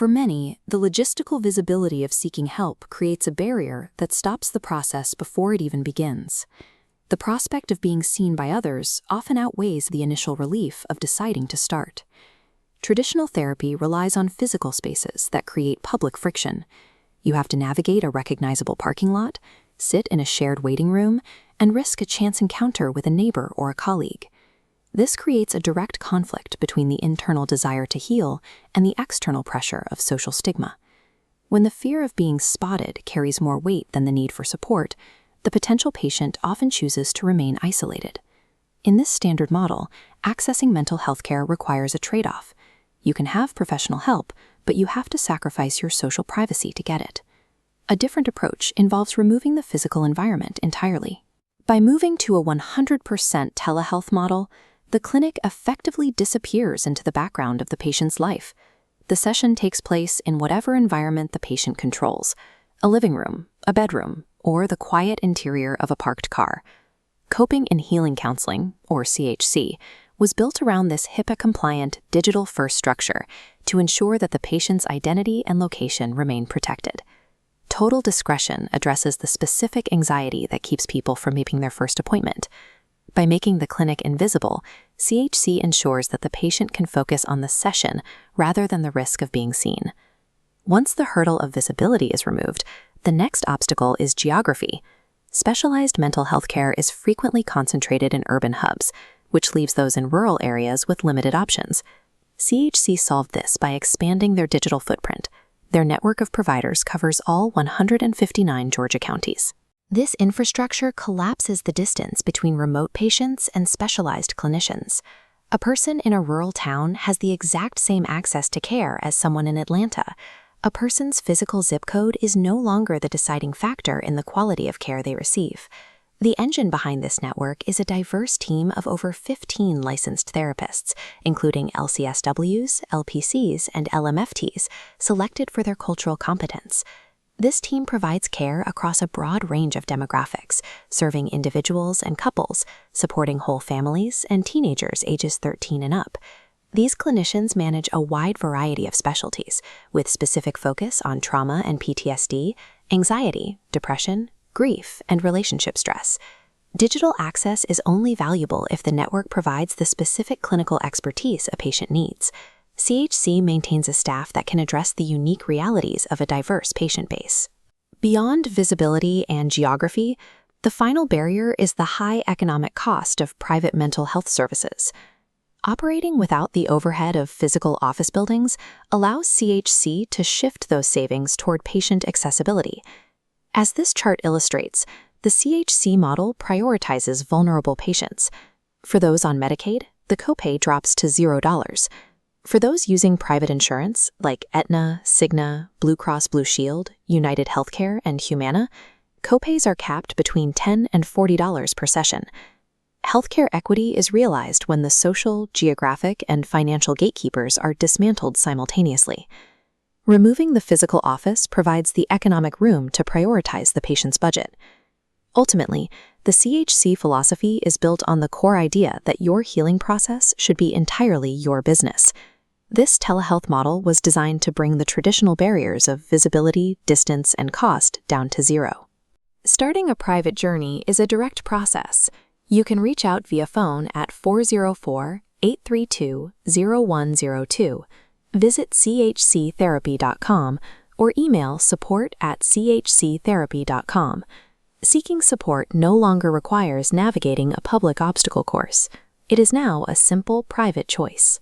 For many, the logistical visibility of seeking help creates a barrier that stops the process before it even begins. The prospect of being seen by others often outweighs the initial relief of deciding to start. Traditional therapy relies on physical spaces that create public friction. You have to navigate a recognizable parking lot, sit in a shared waiting room, and risk a chance encounter with a neighbor or a colleague. This creates a direct conflict between the internal desire to heal and the external pressure of social stigma. When the fear of being spotted carries more weight than the need for support, the potential patient often chooses to remain isolated. In this standard model, accessing mental health care requires a trade-off. You can have professional help, but you have to sacrifice your social privacy to get it. A different approach involves removing the physical environment entirely. By moving to a 100% telehealth model, the clinic effectively disappears into the background of the patient's life. The session takes place in whatever environment the patient controls: a living room, a bedroom, or the quiet interior of a parked car. Coping and Healing Counseling, or CHC, was built around this HIPAA-compliant, digital-first structure to ensure that the patient's identity and location remain protected. Total discretion addresses the specific anxiety that keeps people from making their first appointment. By making the clinic invisible, CHC ensures that the patient can focus on the session rather than the risk of being seen. Once the hurdle of visibility is removed, the next obstacle is geography. Specialized mental health care is frequently concentrated in urban hubs, which leaves those in rural areas with limited options. CHC solved this by expanding their digital footprint. Their network of providers covers all 159 Georgia counties. This infrastructure collapses the distance between remote patients and specialized clinicians. A person in a rural town has the exact same access to care as someone in Atlanta. A person's physical zip code is no longer the deciding factor in the quality of care they receive. The engine behind this network is a diverse team of over 15 licensed therapists, including LCSWs, LPCs, and LMFTs, selected for their cultural competence. This team provides care across a broad range of demographics, serving individuals and couples, supporting whole families, and teenagers ages 13 and up. These clinicians manage a wide variety of specialties, with specific focus on trauma and PTSD, anxiety, depression, grief, and relationship stress. Digital access is only valuable if the network provides the specific clinical expertise a patient needs. CHC maintains a staff that can address the unique realities of a diverse patient base. Beyond visibility and geography, the final barrier is the high economic cost of private mental health services. Operating without the overhead of physical office buildings allows CHC to shift those savings toward patient accessibility. As this chart illustrates, the CHC model prioritizes vulnerable patients. For those on Medicaid, the copay drops to $0. For those using private insurance, like Aetna, Cigna, Blue Cross Blue Shield, United Healthcare, and Humana, copays are capped between $10 and $40 per session. Healthcare equity is realized when the social, geographic, and financial gatekeepers are dismantled simultaneously. Removing the physical office provides the economic room to prioritize the patient's budget. Ultimately, the CHC philosophy is built on the core idea that your healing process should be entirely your business. This telehealth model was designed to bring the traditional barriers of visibility, distance, and cost down to zero. Starting a private journey is a direct process. You can reach out via phone at 404-832-0102, visit chctherapy.com, or email support@chctherapy.com. Seeking support no longer requires navigating a public obstacle course. It is now a simple, private choice.